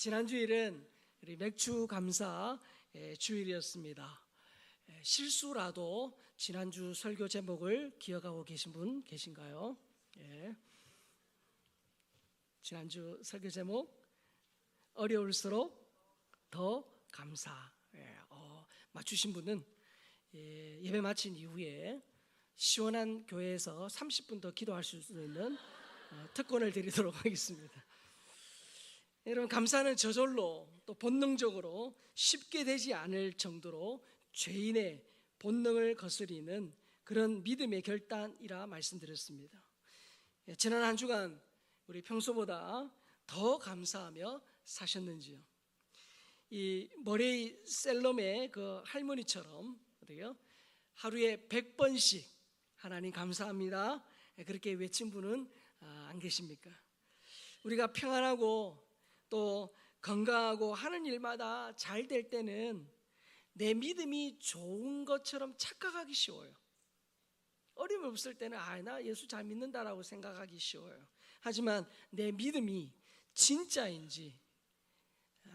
지난 주일은 우리 맥주 감사 주일이었습니다. 실수라도 지난주 설교 제목을 기억하고 계신 분 계신가요? 지난주 설교 제목 어려울수록 더 감사. 맞추신 분은 예배 마친 이후에 시원한 교회에서 30분 더 기도할 수 있는 특권을 드리도록 하겠습니다. 여러분, 감사는 저절로 또 본능적으로 쉽게 되지 않을 정도로 죄인의 본능을 거스리는 그런 믿음의 결단이라 말씀드렸습니다. 지난 한 주간 우리 평소보다 더 감사하며 사셨는지요? 이 머레이 셀럼의 그 할머니처럼 어떻게요? 하루에 100번씩 하나님 감사합니다 그렇게 외친 분은 안 계십니까? 우리가 평안하고 또 건강하고 하는 일마다 잘 될 때는 내 믿음이 좋은 것처럼 착각하기 쉬워요. 어려움이 없을 때는 나 예수 잘 믿는다라고 생각하기 쉬워요. 하지만 내 믿음이 진짜인지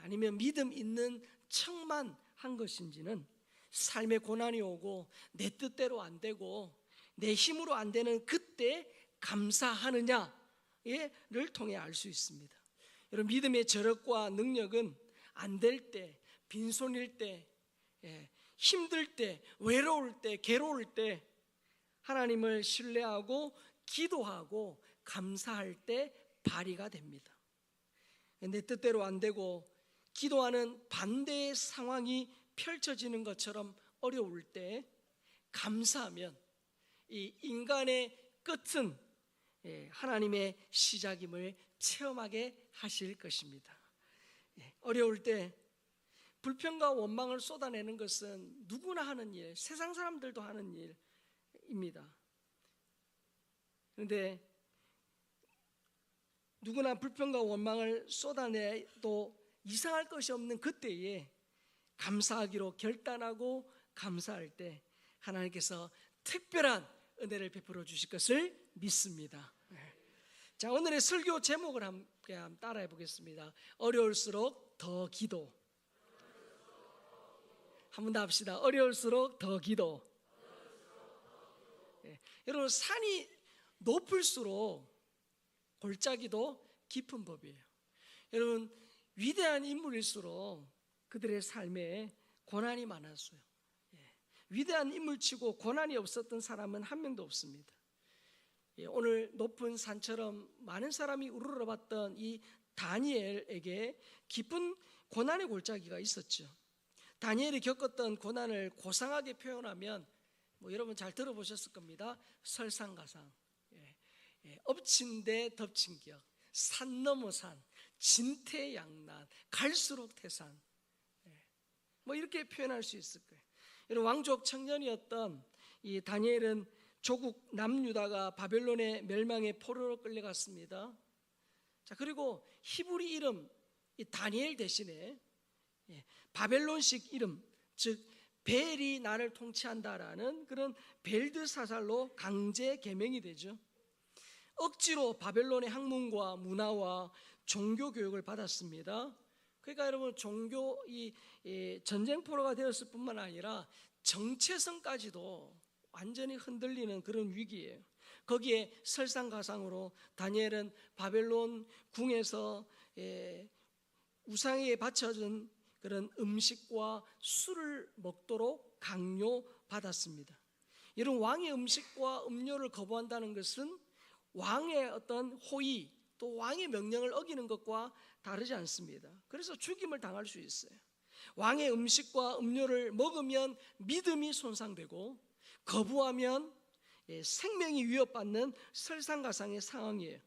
아니면 믿음 있는 척만 한 것인지는 삶의 고난이 오고 내 뜻대로 안 되고 내 힘으로 안 되는 그때 감사하느냐를 통해 알 수 있습니다. 여러분, 믿음의 저력과 능력은 안 될 때, 빈손일 때, 힘들 때, 외로울 때, 괴로울 때 하나님을 신뢰하고 기도하고 감사할 때 발휘가 됩니다. 내 뜻대로 안 되고 기도하는 반대의 상황이 펼쳐지는 것처럼 어려울 때 감사하면 이 인간의 끝은 하나님의 시작임을 체험하게 하실 것입니다. 어려울 때 불평과 원망을 쏟아내는 것은 누구나 하는 일, 세상 사람들도 하는 일입니다. 그런데 누구나 불평과 원망을 쏟아내도 이상할 것이 없는 그때에 감사하기로 결단하고 감사할 때 하나님께서 특별한 은혜를 베풀어 주실 것을 믿습니다. 자, 오늘의 설교 제목을 함께 따라해 보겠습니다. 어려울수록 더 기도. 한 번 더 합시다. 어려울수록 더 기도. 여러분, 산이 높을수록 골짜기도 깊은 법이에요. 여러분, 위대한 인물일수록 그들의 삶에 고난이 많았어요. 위대한 인물치고 고난이 없었던 사람은 한 명도 없습니다. 오늘 높은 산처럼 많은 사람이 우러러봤던 이 다니엘에게 깊은 고난의 골짜기가 있었죠. 다니엘이 겪었던 고난을 고상하게 표현하면 여러분 잘 들어보셨을 겁니다. 설상가상, 엎친 데 덮친 격, 산 넘어 산, 진퇴양난, 갈수록 태산, 이렇게 표현할 수 있을 거예요. 여러분, 왕족 청년이었던 이 다니엘은 조국 남유다가 바벨론의 멸망에 포로로 끌려갔습니다. 자, 그리고 히브리 이름 이 다니엘 대신에 바벨론식 이름, 즉 벨이 나를 통치한다라는 그런 벨드사살로 강제 개명이 되죠. 억지로 바벨론의 학문과 문화와 종교 교육을 받았습니다. 그러니까 여러분, 종교 전쟁 포로가 되었을 뿐만 아니라 정체성까지도 완전히 흔들리는 그런 위기예요. 거기에 설상가상으로 다니엘은 바벨론 궁에서 우상에게 바쳐진 그런 음식과 술을 먹도록 강요받았습니다. 이런 왕의 음식과 음료를 거부한다는 것은 왕의 어떤 호의 또 왕의 명령을 어기는 것과 다르지 않습니다. 그래서 죽임을 당할 수 있어요. 왕의 음식과 음료를 먹으면 믿음이 손상되고 거부하면 생명이 위협받는 설상가상의 상황이에요.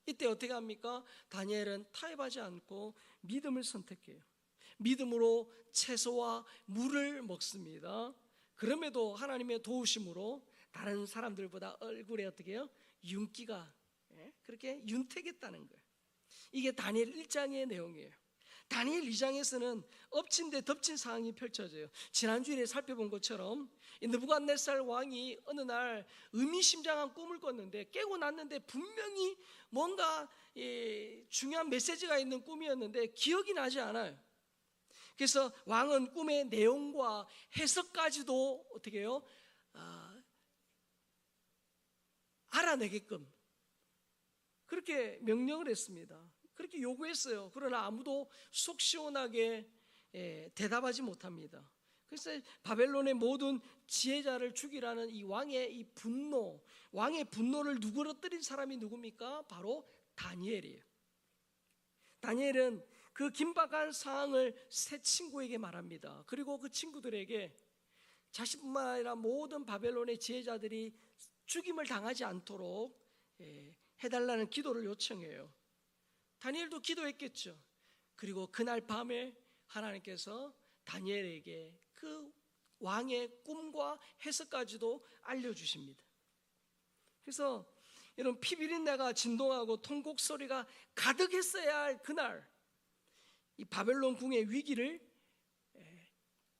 이때 어떻게 합니까? 다니엘은 타협하지 않고 믿음을 선택해요. 믿음으로 채소와 물을 먹습니다. 그럼에도 하나님의 도우심으로 다른 사람들보다 얼굴에 어떻게 해요? 윤기가 그렇게 윤택했다는 거예요. 이게 다니엘 1장의 내용이에요. 다니엘 2장에서는 엎친 데 덮친 상황이 펼쳐져요. 지난주에 살펴본 것처럼 이 느부갓네살 왕이 어느 날 의미심장한 꿈을 꿨는데, 깨고 났는데 분명히 뭔가 중요한 메시지가 있는 꿈이었는데 기억이 나지 않아요. 그래서 왕은 꿈의 내용과 해석까지도 어떻게 해요? 알아내게끔 그렇게 명령을 했습니다. 그렇게 요구했어요. 그러나 아무도 속 시원하게 대답하지 못합니다. 그래서 바벨론의 모든 지혜자를 죽이라는 이 왕의 이 분노, 왕의 분노를 누그러뜨린 사람이 누굽니까? 바로 다니엘이에요. 다니엘은 그 긴박한 상황을 세 친구에게 말합니다. 그리고 그 친구들에게 자신뿐만 아니라 모든 바벨론의 지혜자들이 죽임을 당하지 않도록 해달라는 기도를 요청해요. 다니엘도 기도했겠죠. 그리고 그날 밤에 하나님께서 다니엘에게 그 왕의 꿈과 해석까지도 알려주십니다. 그래서 이런 피 비린내가 진동하고 통곡 소리가 가득했어야 할 그날, 이 바벨론 궁의 위기를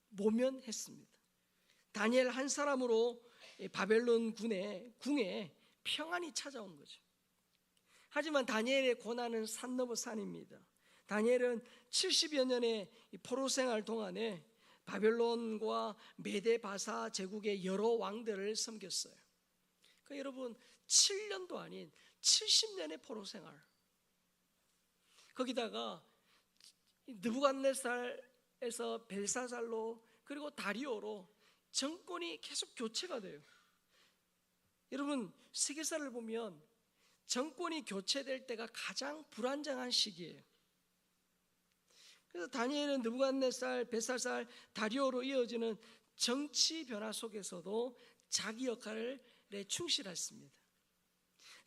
모면했습니다. 다니엘 한 사람으로 바벨론 궁에 평안이 찾아온 거죠. 하지만 다니엘의 고난은 산 넘어 산입니다. 다니엘은 70여 년의 포로 생활 동안에 바벨론과 메데 바사 제국의 여러 왕들을 섬겼어요. 그러니까 여러분 7년도 아닌 70년의 포로 생활, 거기다가 느부갓네살에서 벨사살로 그리고 다리오로 정권이 계속 교체가 돼요. 여러분 세계사를 보면 정권이 교체될 때가 가장 불안정한 시기예요. 그래서 다니엘은 느부갓네살, 벨사살, 다리오로 이어지는 정치 변화 속에서도 자기 역할에 충실했습니다.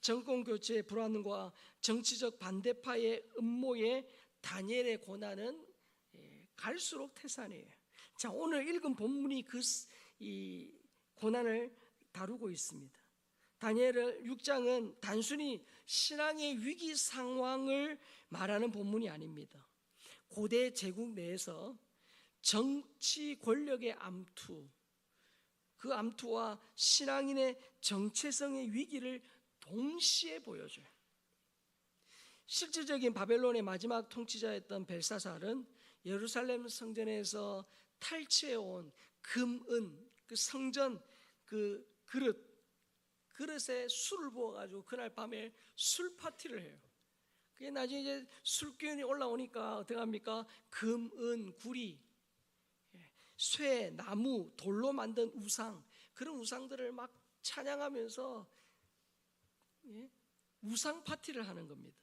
정권 교체의 불안과 정치적 반대파의 음모에 다니엘의 고난은 갈수록 태산이에요. 자, 오늘 읽은 본문이 이 고난을 다루고 있습니다. 다니엘 6장은 단순히 신앙의 위기 상황을 말하는 본문이 아닙니다. 고대 제국 내에서 정치 권력의 암투, 그 암투와 신앙인의 정체성의 위기를 동시에 보여줘요. 실질적인 바벨론의 마지막 통치자였던 벨사살은 예루살렘 성전에서 탈취해온 금, 은, 그 성전 그 그릇에 술을 부어가지고 그날 밤에 술 파티를 해요. 그게 나중에 이제 술 기운이 올라오니까 어떻게 합니까? 금, 은, 구리, 쇠, 나무, 돌로 만든 우상, 그런 우상들을 막 찬양하면서 우상 파티를 하는 겁니다.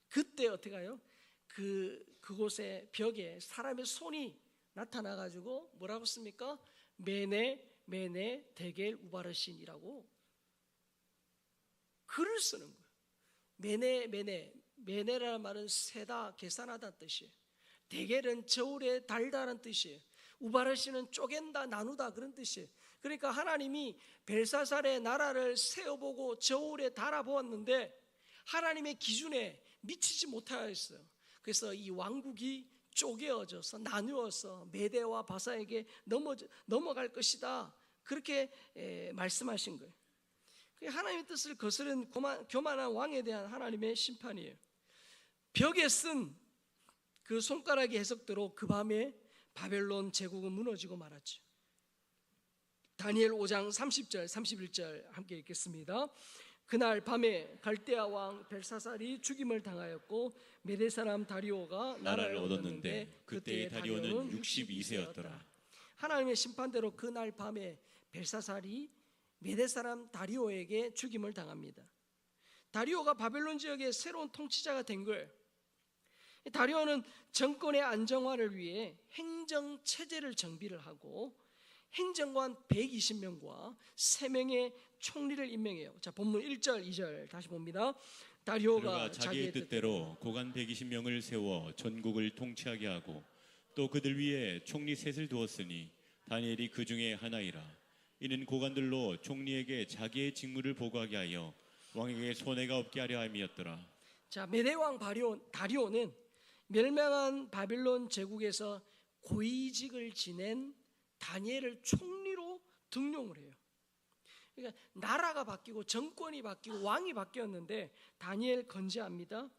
그때 어떻게 해요? 그곳의 벽에 사람의 손이 나타나가지고 뭐라고 씁니까? 메네 데겔 우바르신이라고 글을 쓰는 거예요. 메네라는 말은 세다, 계산하다는 뜻이에요. 데겔은 저울에 달다는 뜻이에요. 우바르신은 쪼갠다, 나누다 그런 뜻이에요. 그러니까 하나님이 벨사살의 나라를 세어보고 저울에 달아보았는데 하나님의 기준에 미치지 못하였어요. 그래서 이 왕국이 쪼개어져서 나누어서 메대와 바사에게 넘어갈 것이다, 그렇게 말씀하신 거예요. 하나님의 뜻을 거스른 교만한 왕에 대한 하나님의 심판이에요. 벽에 쓴 그 손가락의 해석대로 그 밤에 바벨론 제국은 무너지고 말았죠. 다니엘 5장 30절 31절 함께 읽겠습니다. 그날 밤에 갈대아 왕 벨사살이 죽임을 당하였고 메대 사람 다리오가 나라를 얻었는데 그때의 다리오는 62세였더라. 하나님의 심판대로 그날 밤에 벨사살이 메대 사람 다리오에게 죽임을 당합니다. 다리오가 바벨론 지역의 새로운 통치자가 된 거예요. 다리오는 정권의 안정화를 위해 행정체제를 정비를 하고 행정관 120명과 3명의 총리를 임명해요. 자, 본문 1절 2절 다시 봅니다. 다리오가 자기의 뜻대로 고관 120명을 세워 전국을 통치하게 하고 또 그들 위에 총리 셋을 두었으니 다니엘이 그 중에 하나이라. 이는 고관들로 총리에게 자기의 직무를 보고하게 하여 왕에게 손해가 없게 하려 함이었더라. 자, 메대 왕 다리오는 멸망한 바빌론 제국에서 고위직을 지낸 다니엘을 총리로 등용을 해요. 그러니까 나라가 바뀌고 정권이 바뀌고 왕이 바뀌었는데 다니엘 건재합니다.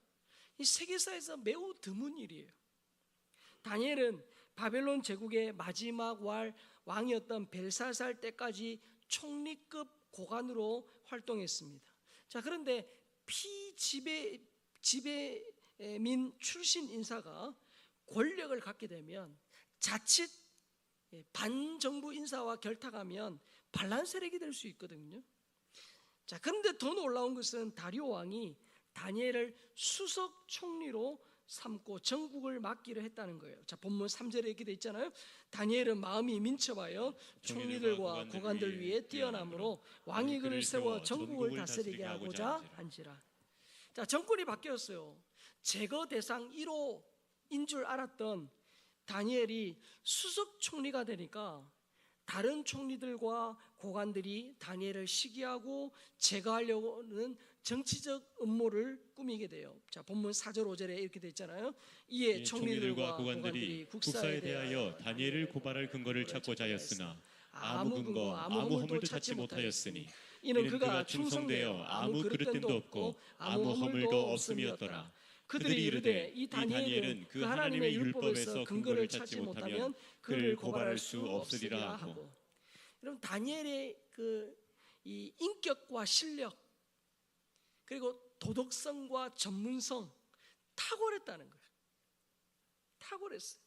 이 세계사에서 매우 드문 일이에요. 다니엘은 바벨론 제국의 마지막 왕이었던 벨사살 때까지 총리급 고관으로 활동했습니다. 자, 그런데 지배민 출신 인사가 권력을 갖게 되면 자칫 반정부 인사와 결탁하면 반란 세력이 될 수 있거든요. 자, 그런데 더 놀라운 것은 다리오 왕이 다니엘을 수석 총리로 삼고 정국을 맡기로 했다는 거예요. 자, 본문 3절에 이렇게 돼 있잖아요. 다니엘은 마음이 민첩하여 총리들과 고관들 위에 뛰어남으로 왕이 그를 세워 전국을 다스리게 하고자 한지라. 자, 정권이 바뀌었어요. 제거 대상 1호인 줄 알았던 다니엘이 수석 총리가 되니까 다른 총리들과 고관들이 다니엘을 시기하고 제거하려는 정치적 음모를 꾸미게 돼요. 자, 본문 4절 5절에 이렇게 돼 있잖아요. 이에 총리들과 고관들이 국사에 대하여 다니엘을 고발할 근거를 찾고자 하였으나 아무 근거 아무 허물도 찾지 못하였으니 이는 그가 충성되어 아무 그릇됨도 없고 아무 허물도 없음이었더라. 그들이 이르되 이 다니엘은 그 하나님의 율법에서 근거를 찾지 못하면 그를 고발할 수 없으리라 하고. 여러분, 다니엘의 이 인격과 실력 그리고 도덕성과 전문성 탁월했다는 거예요. 탁월했어요.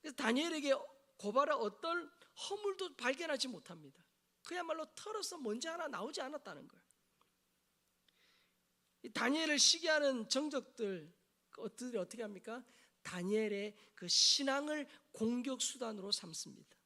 그래서 다니엘에게 고발할 어떤 허물도 발견하지 못합니다. 그야말로 털어서 먼지 하나 나오지 않았다는 거예요. 이 다니엘을 시기하는 정적들이 어떻게 합니까? 다니엘의 그 신앙을 공격 수단으로 삼습니다.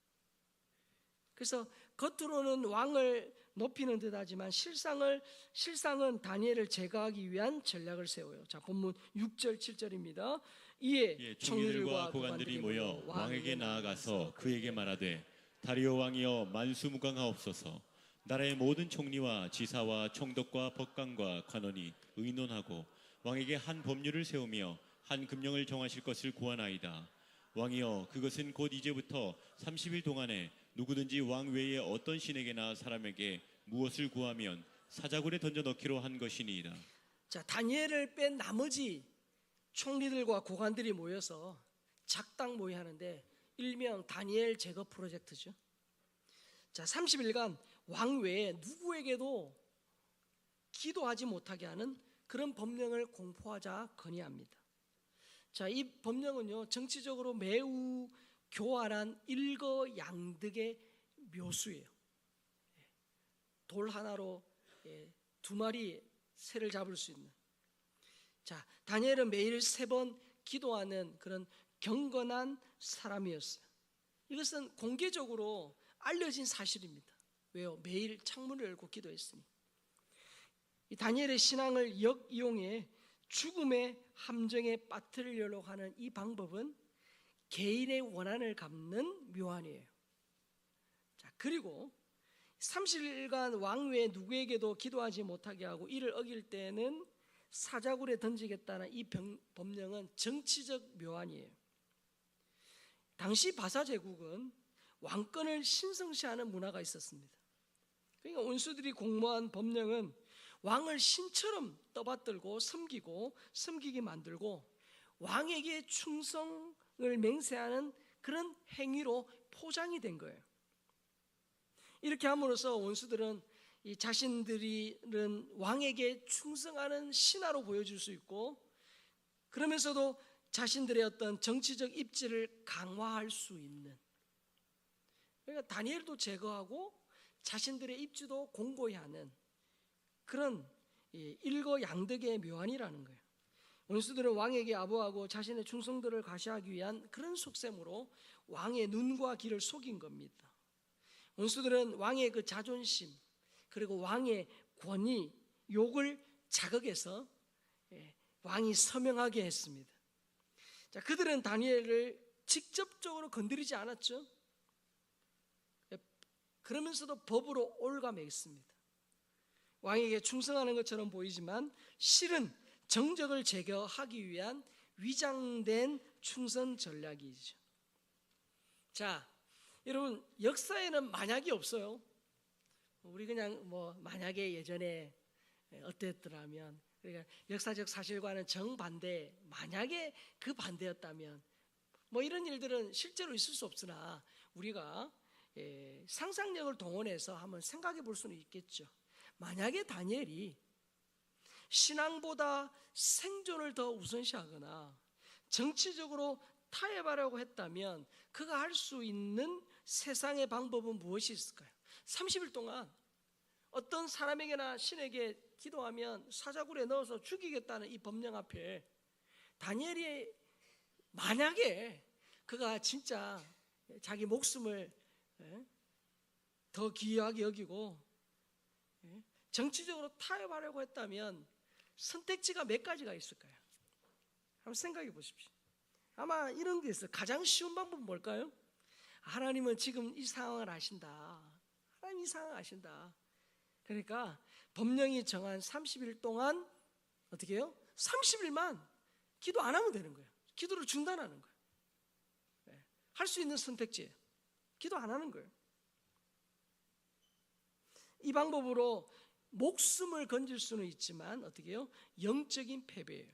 그래서 겉으로는 왕을 높이는 듯하지만 실상은 다니엘을 제거하기 위한 전략을 세워요. 자, 본문 6절 7절입니다. 이에 총리들과 고관들이 모여 왕에게 나아가서 그에게 말하되 다리오 왕이여 만수무강하옵소서. 나라의 모든 총리와 지사와 총독과 법관과 관원이 의논하고 왕에게 한 법률을 세우며 한 금령을 정하실 것을 구하나이다. 왕이여, 그것은 곧 이제부터 30일 동안에 누구든지 왕 외에 어떤 신에게나 사람에게 무엇을 구하면 사자굴에 던져 넣기로 한 것이니이다. 자, 다니엘을 뺀 나머지 총리들과 고관들이 모여서 작당 모의하는데 일명 다니엘 제거 프로젝트죠. 자, 30일간 왕 외에 누구에게도 기도하지 못하게 하는 그런 법령을 공포하자 건의합니다. 자, 이 법령은요, 정치적으로 매우 교활한 일거양득의 묘수예요. 돌 하나로 두 마리 새를 잡을 수 있는. 자, 다니엘은 매일 3번 기도하는 그런 경건한 사람이었어요. 이것은 공개적으로 알려진 사실입니다. 왜요? 매일 창문을 열고 기도했으니. 이 다니엘의 신앙을 역이용해 죽음의 함정에 빠뜨리려고 하는 이 방법은 개인의 원한을 갚는 묘안이에요. 자, 그리고 30일간 왕 외에 누구에게도 기도하지 못하게 하고 이를 어길 때는 사자굴에 던지겠다는 이 법령은 정치적 묘안이에요. 당시 바사 제국은 왕권을 신성시하는 문화가 있었습니다. 그러니까 원수들이 공모한 법령은 왕을 신처럼 떠받들고 섬기게 만들고 왕에게 충성을 맹세하는 그런 행위로 포장이 된 거예요. 이렇게 함으로써 원수들은 이 자신들은 왕에게 충성하는 신하로 보여줄 수 있고, 그러면서도 자신들의 어떤 정치적 입지를 강화할 수 있는, 그러니까 다니엘도 제거하고 자신들의 입지도 공고히 하는 그런 일거양득의 묘안이라는 거예요. 원수들은 왕에게 아부하고 자신의 충성도를 과시하기 위한 그런 속셈으로 왕의 눈과 귀를 속인 겁니다. 원수들은 왕의 그 자존심 그리고 왕의 권위, 욕을 자극해서 왕이 서명하게 했습니다. 자, 그들은 다니엘을 직접적으로 건드리지 않았죠. 그러면서도 법으로 올가매습니다. 왕에게 충성하는 것처럼 보이지만 실은 정적을 제거하기 위한 위장된 충성 전략이죠. 자, 여러분, 역사에는 만약이 없어요. 우리 그냥 뭐 만약에 예전에 어땠더라면, 그러니까 역사적 사실과는 정반대, 만약에 그 반대였다면 뭐 이런 일들은 실제로 있을 수 없으나 우리가 상상력을 동원해서 한번 생각해 볼 수는 있겠죠. 만약에 다니엘이 신앙보다 생존을 더 우선시하거나 정치적으로 타협하려고 했다면 그가 할 수 있는 세상의 방법은 무엇이 있을까요? 30일 동안 어떤 사람에게나 신에게 기도하면 사자굴에 넣어서 죽이겠다는 이 법령 앞에 다니엘이 만약에 그가 진짜 자기 목숨을 더 귀하게 여기고 정치적으로 타협하려고 했다면 선택지가 몇 가지가 있을까요? 한번 생각해 보십시오. 아마 이런 게 있어요. 가장 쉬운 방법은 뭘까요? 하나님은 지금 이 상황을 아신다. 하나님 이 상황을 아신다. 그러니까 법령이 정한 30일 동안 어떻게 해요? 30일만 기도 안 하면 되는 거예요. 기도를 중단하는 거예요. 할 수 있는 선택지예요. 기도 안 하는 거예요. 이 방법으로 목숨을 건질 수는 있지만 어떻게 해요? 영적인 패배예요.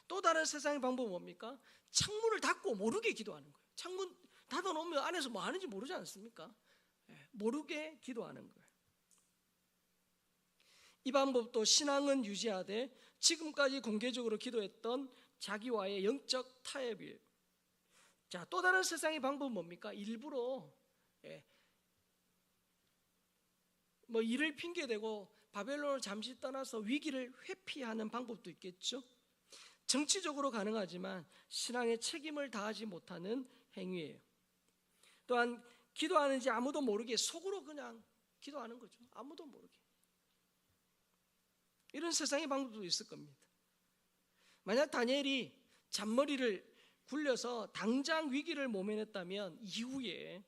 또 다른 세상의 방법은 뭡니까? 창문을 닫고 모르게 기도하는 거예요. 창문 닫아놓으면 안에서 뭐 하는지 모르지 않습니까? 모르게 기도하는 거예요. 이 방법도 신앙은 유지하되 지금까지 공개적으로 기도했던 자기와의 영적 타협이에요. 자, 또 다른 세상의 방법은 뭡니까? 일부러 뭐 일을 핑계대고 바벨론을 잠시 떠나서 위기를 회피하는 방법도 있겠죠. 정치적으로 가능하지만 신앙의 책임을 다하지 못하는 행위예요. 또한 기도하는지 아무도 모르게 속으로 그냥 기도하는 거죠. 아무도 모르게. 이런 세상의 방법도 있을 겁니다. 만약 다니엘이 잔머리를 굴려서 당장 위기를 모면했다면 이후에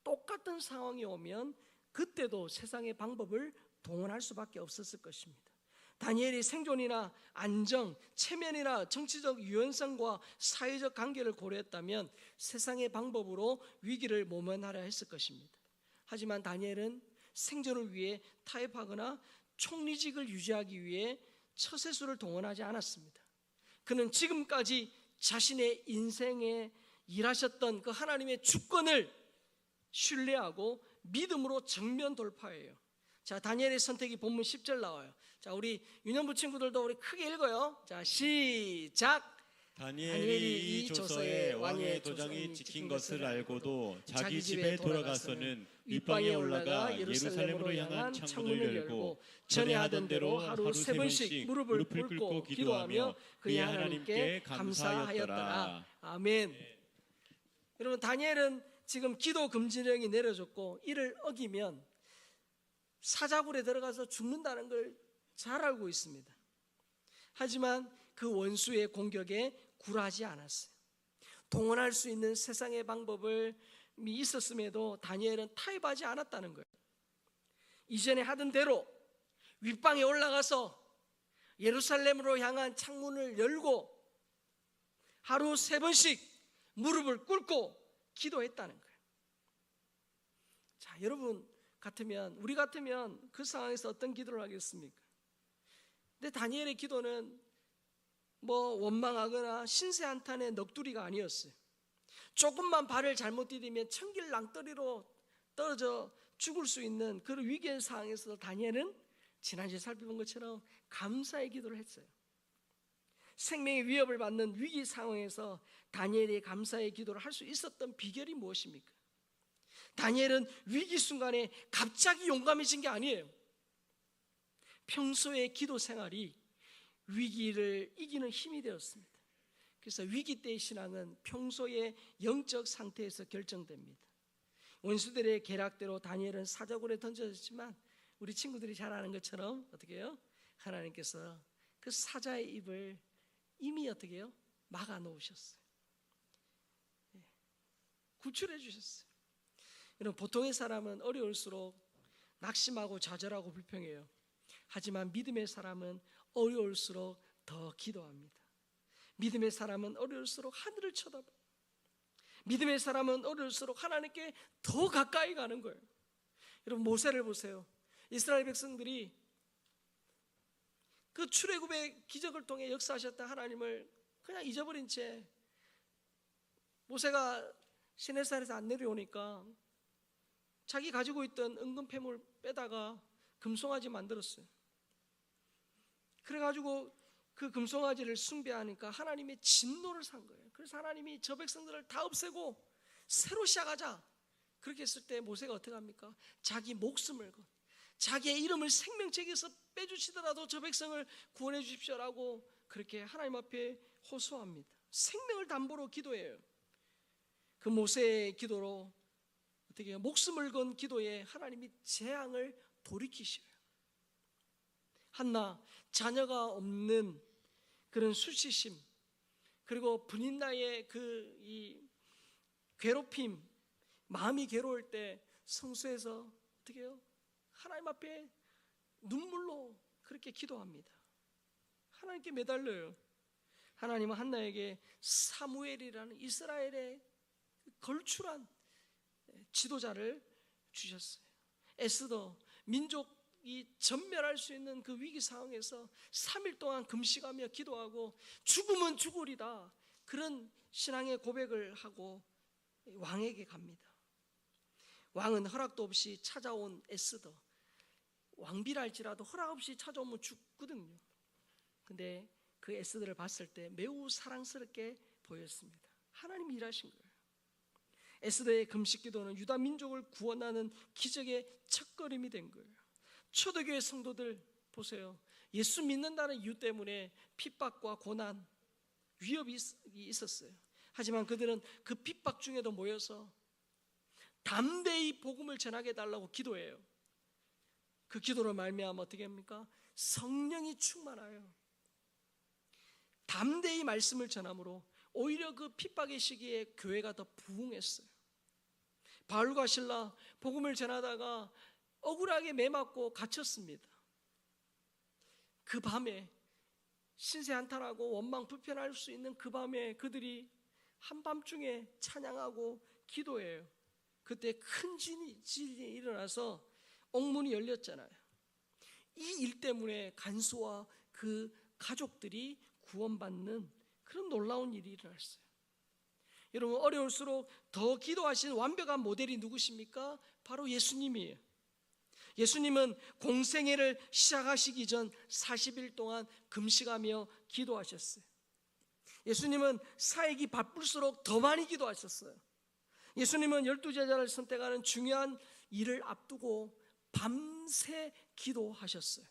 똑같은 상황이 오면 그때도 세상의 방법을 동원할 수밖에 없었을 것입니다. 다니엘이 생존이나 안정, 체면이나 정치적 유연성과 사회적 관계를 고려했다면 세상의 방법으로 위기를 모면하려 했을 것입니다. 하지만 다니엘은 생존을 위해 타협하거나 총리직을 유지하기 위해 처세술을 동원하지 않았습니다. 그는 지금까지 자신의 인생에 일하셨던 그 하나님의 주권을 신뢰하고 믿음으로 정면 돌파해요. 자, 다니엘의 선택이 본문 10절 나와요. 자, 우리 유년부 친구들도 우리 크게 읽어요. 자, 시작. 다니엘이 이 조서에 왕의 도장이 찍힌 것을 알고도 자기 집에 돌아가서는 윗방에 올라가 예루살렘으로 향한 창문을 열고 전에 하던 대로 하루 세 번씩 무릎을 꿇고 기도하며 그의 하나님께 감사하였더라. 아멘. 여러분, 다니엘은 지금 기도 금지령이 내려졌고 이를 어기면 사자굴에 들어가서 죽는다는 걸 잘 알고 있습니다. 하지만 그 원수의 공격에 굴하지 않았어요. 동원할 수 있는 세상의 방법을 있었음에도 다니엘은 타협하지 않았다는 거예요. 이전에 하던 대로 윗방에 올라가서 예루살렘으로 향한 창문을 열고 하루 세 번씩 무릎을 꿇고 기도했다는 거예요. 자, 여러분 같으면, 우리 같으면 그 상황에서 어떤 기도를 하겠습니까? 근데 다니엘의 기도는 뭐 원망하거나 신세한탄의 넋두리가 아니었어요. 조금만 발을 잘못 디디면 천길 낭떠리로 떨어져 죽을 수 있는 그런 위기의 상황에서 다니엘은 지난주에 살펴본 것처럼 감사의 기도를 했어요. 생명의 위협을 받는 위기 상황에서 다니엘이 감사의 기도를 할 수 있었던 비결이 무엇입니까? 다니엘은 위기 순간에 갑자기 용감해진 게 아니에요. 평소의 기도 생활이 위기를 이기는 힘이 되었습니다. 그래서 위기 때의 신앙은 평소의 영적 상태에서 결정됩니다. 원수들의 계략대로 다니엘은 사자굴에 던져졌지만 우리 친구들이 잘 아는 것처럼 어떻게 해요? 하나님께서 그 사자의 입을 이미 어떻게 해요? 막아 놓으셨어요. 구출해 주셨어요. 여러분, 보통의 사람은 어려울수록 낙심하고 좌절하고 불평해요. 하지만 믿음의 사람은 어려울수록 더 기도합니다. 믿음의 사람은 어려울수록 하늘을 쳐다봐. 믿음의 사람은 어려울수록 하나님께 더 가까이 가는 거예요. 여러분, 모세를 보세요. 이스라엘 백성들이 그 출애굽의 기적을 통해 역사하셨던 하나님을 그냥 잊어버린 채 모세가 시내산에서 안 내려오니까 자기 가지고 있던 은금 폐물 빼다가 금송아지 만들었어요. 그래가지고 그 금송아지를 숭배하니까 하나님의 진노를 산 거예요. 그래서 하나님이 저 백성들을 다 없애고 새로 시작하자, 그렇게 했을 때 모세가 어떻게 합니까? 자기 목숨을 건, 자기의 이름을 생명책에서 빼주시더라도 저 백성을 구원해 주십시오라고 그렇게 하나님 앞에 호소합니다. 생명을 담보로 기도해요. 그 모세의 기도로 어떻게 해요? 목숨을 건 기도에 하나님이 재앙을 돌이키셔요. 한나, 자녀가 없는 그런 수치심, 그리고 분인 나이의 이 괴롭힘, 마음이 괴로울 때 성수에서 어떻게 해요? 하나님 앞에 눈물로 그렇게 기도합니다. 하나님께 매달려요. 하나님은 한나에게 사무엘이라는 이스라엘의 걸출한 지도자를 주셨어요. 에스더, 민족이 전멸할 수 있는 그 위기 상황에서 3일 동안 금식하며 기도하고 죽으면 죽으리다, 그런 신앙의 고백을 하고 왕에게 갑니다. 왕은 허락도 없이 찾아온 에스더, 왕비랄지라도 허락 없이 찾아오면 죽거든요. 근데 그 에스더를 봤을 때 매우 사랑스럽게 보였습니다. 하나님이 일하신 거예요. 에스더의 금식 기도는 유다 민족을 구원하는 기적의 첫걸음이 된 거예요. 초대교회 성도들 보세요. 예수 믿는다는 이유 때문에 핍박과 고난, 위협이 있었어요. 하지만 그들은 그 핍박 중에도 모여서 담대히 복음을 전하게 해달라고 기도해요. 그 기도로 말미암아 어떻게 합니까? 성령이 충만하여 담대히 말씀을 전함으로 오히려 그 핍박의 시기에 교회가 더 부흥했어요. 바울과 실라 복음을 전하다가 억울하게 매맞고 갇혔습니다. 그 밤에 신세 한탄하고 원망 불편할 수 있는 그 밤에 그들이 한밤중에 찬양하고 기도해요. 그때 큰 지진이 일어나서 옥문이 열렸잖아요. 이 일 때문에 간수와 그 가족들이 구원받는 그런 놀라운 일이 일어났어요. 여러분, 어려울수록 더 기도하신 완벽한 모델이 누구십니까? 바로 예수님이에요. 예수님은 공생애를 시작하시기 전 40일 동안 금식하며 기도하셨어요. 예수님은 사역이 바쁠수록 더 많이 기도하셨어요. 예수님은 12제자를 선택하는 중요한 일을 앞두고 밤새 기도하셨어요.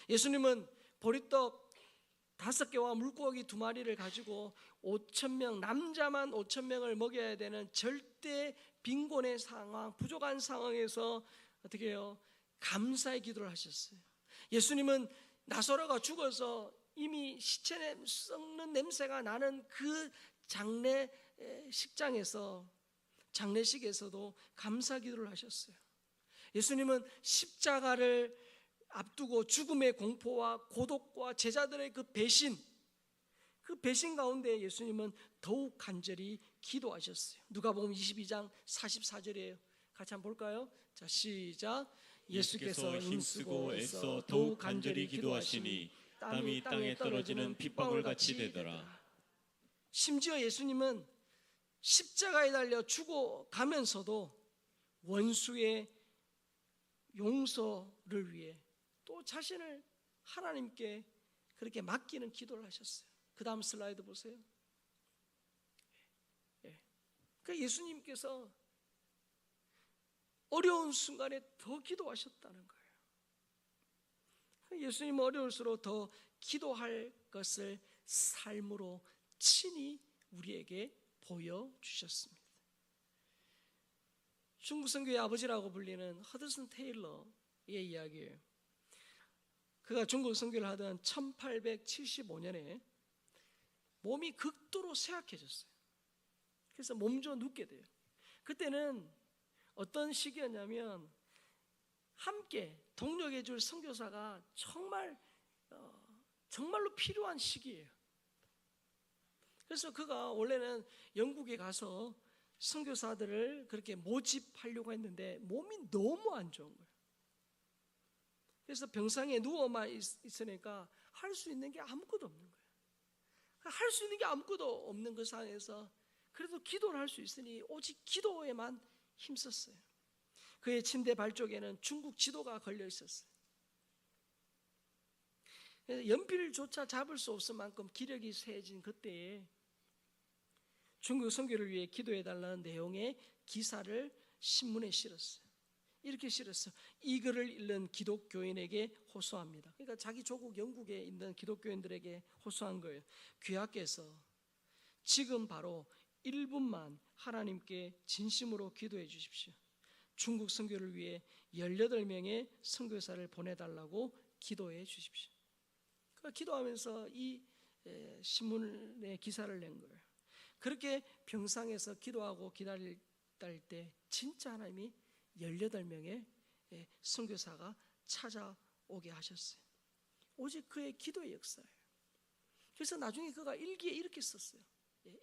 예수님은 보리떡 5개와 물고기 2마리를 가지고 5,000명, 남자만 5,000명을 먹여야 되는 절대 빈곤의 상황, 부족한 상황에서 어떻게 해요? 감사의 기도를 하셨어요. 예수님은 나사로가 죽어서 이미 시체 썩는 냄새가 나는 그 장례식에서도 감사 기도를 하셨어요. 예수님은 십자가를 앞두고 죽음의 공포와 고독과 제자들의 그 배신 가운데 예수님은 더욱 간절히 기도하셨어요. 누가복음 22장 44절이에요. 같이 한번 볼까요? 자, 시작. 예수께서 힘쓰고 애써 더욱 간절히 기도하시니 땀이 땅에 떨어지는 핏방울 같이 되더라. 심지어 예수님은 십자가에 달려 죽어가면서도 원수의 용서를 위해 또 자신을 하나님께 그렇게 맡기는 기도를 하셨어요. 그 다음 슬라이드 보세요. 그러니까 예수님께서 어려운 순간에 더 기도하셨다는 거예요. 예수님은 어려울수록 더 기도할 것을 삶으로 친히 우리에게 보여주셨습니다. 중국 선교의 아버지라고 불리는 허드슨 테일러의 이야기예요. 그가 중국 선교를 하던 1875년에 몸이 극도로 쇠약해졌어요. 그래서 몸져 눕게 돼요. 그때는 어떤 시기였냐면 함께 동력해 줄 선교사가 정말로 필요한 시기예요. 그래서 그가 원래는 영국에 가서 선교사들을 그렇게 모집하려고 했는데 몸이 너무 안 좋은 거예요. 그래서 병상에 누워만 있으니까 할 수 있는 게 아무것도 없는 거예요. 할 수 있는 게 아무것도 없는 그 상황에서 그래도 기도를 할 수 있으니 오직 기도에만 힘썼어요. 그의 침대 발쪽에는 중국 지도가 걸려 있었어요. 연필조차 잡을 수 없을 만큼 기력이 쇠해진 그때에 중국 선교를 위해 기도해달라는 내용의 기사를 신문에 실었어요. 이렇게 실었어요. 이 글을 읽는 기독교인에게 호소합니다. 그러니까 자기 조국 영국에 있는 기독교인들에게 호소한 거예요. 귀하께서 지금 바로 1분만 하나님께 진심으로 기도해 주십시오. 중국 선교를 위해 18명의 선교사를 보내달라고 기도해 주십시오. 그러니까 기도하면서 이 신문에 기사를 낸 거예요. 그렇게 병상에서 기도하고 기다릴 때 진짜 하나님이 18명의 선교사가 찾아오게 하셨어요. 오직 그의 기도의 역사예요. 그래서 나중에 그가 일기에 이렇게 썼어요.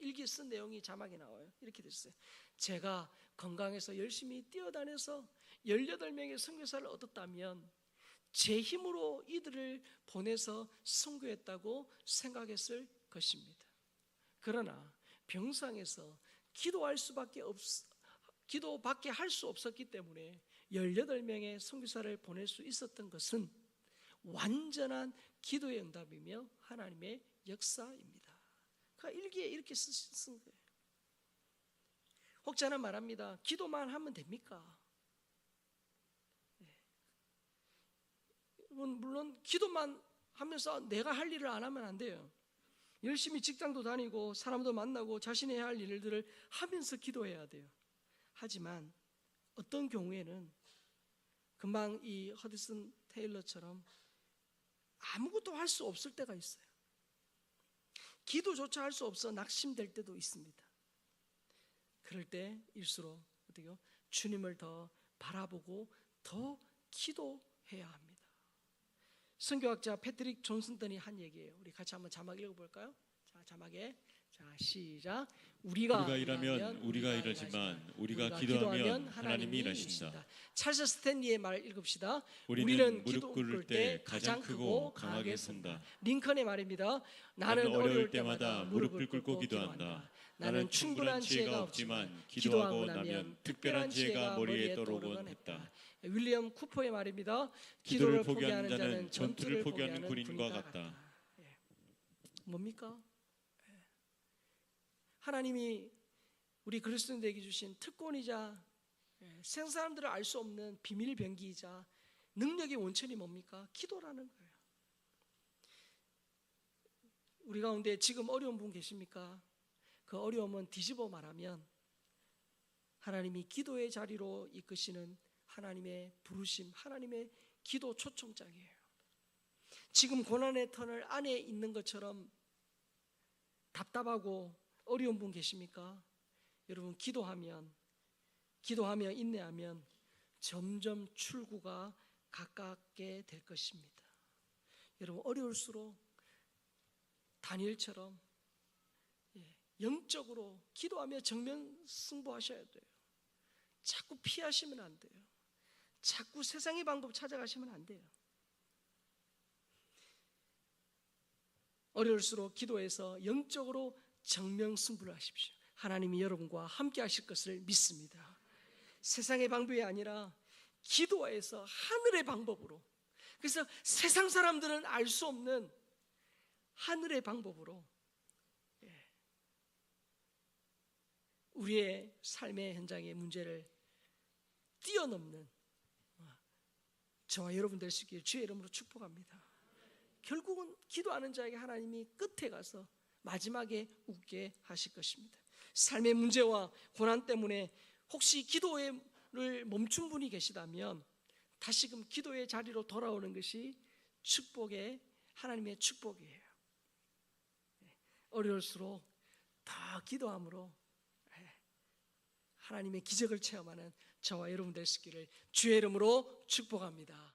일기에 쓴 내용이 자막에 나와요. 이렇게 됐어요. 제가 건강해서 열심히 뛰어다녀서 18명의 선교사를 얻었다면 제 힘으로 이들을 보내서 선교했다고 생각했을 것입니다. 그러나 병상에서 기도밖에 할 수 없었기 때문에 18명의 선교사를 보낼 수 있었던 것은 완전한 기도의 응답이며 하나님의 역사입니다. 그러니까 일기에 이렇게 쓴 거예요. 혹자는 말합니다. 기도만 하면 됩니까? 물론 기도만 하면서 내가 할 일을 안 하면 안 돼요. 열심히 직장도 다니고 사람도 만나고 자신이 해야 할 일들을 하면서 기도해야 돼요. 하지만 어떤 경우에는 금방 이 허드슨 테일러처럼 아무것도 할 수 없을 때가 있어요. 기도조차 할 수 없어 낙심될 때도 있습니다. 그럴 때일수록 어떻게요? 주님을 더 바라보고 더 기도해야 합니다. 선교학자 패트릭 존슨턴이 한 얘기예요. 우리 같이 한번 자막 읽어볼까요? 자, 자막에 시작. 우리가 일하면 우리가 일하지만 우리가 기도하면 하나님이 일하신다. 찰스 스탠리의 말 읽읍시다. 우리는 무릎 꿇을 때 가장 크고 강하게 선다. 링컨의 말입니다. 나는 어려울 때마다 무릎을 꿇고 기도한다. 나는 충분한 지혜가 없지만 기도하고 나면 특별한 지혜가 머리에 떠오르곤 했다. 윌리엄 쿠퍼의 말입니다. 기도를 포기하는 자는 전투를 포기하는 군인과 같다. 뭡니까? 하나님이 우리 그리스도인들에게 주신 특권이자 세상 사람들은 알 수 없는 비밀 병기이자 능력의 원천이 뭡니까? 기도라는 거예요. 우리 가운데 지금 어려운 분 계십니까? 그 어려움은 뒤집어 말하면 하나님이 기도의 자리로 이끄시는 하나님의 부르심, 하나님의 기도 초청장이에요. 지금 고난의 터널 안에 있는 것처럼 답답하고 어려운 분 계십니까? 여러분 기도하면 인내하면 점점 출구가 가깝게 될 것입니다. 여러분 어려울수록 다니엘처럼 영적으로 기도하며 정면 승부하셔야 돼요. 자꾸 피하시면 안 돼요. 자꾸 세상의 방법 찾아가시면 안 돼요. 어려울수록 기도해서 영적으로 정명승부를 하십시오. 하나님이 여러분과 함께 하실 것을 믿습니다. 세상의 방법이 아니라 기도해서 하늘의 방법으로, 그래서 세상 사람들은 알 수 없는 하늘의 방법으로 우리의 삶의 현장의 문제를 뛰어넘는 저와 여러분 될 수 있기를 주의 이름으로 축복합니다. 결국은 기도하는 자에게 하나님이 끝에 가서 마지막에 웃게 하실 것입니다. 삶의 문제와 고난 때문에 혹시 기도를 멈춘 분이 계시다면 다시금 기도의 자리로 돌아오는 것이 하나님의 축복이에요. 어려울수록 더 기도함으로 하나님의 기적을 체험하는 저와 여러분 될 수 있기를 주의 이름으로 축복합니다.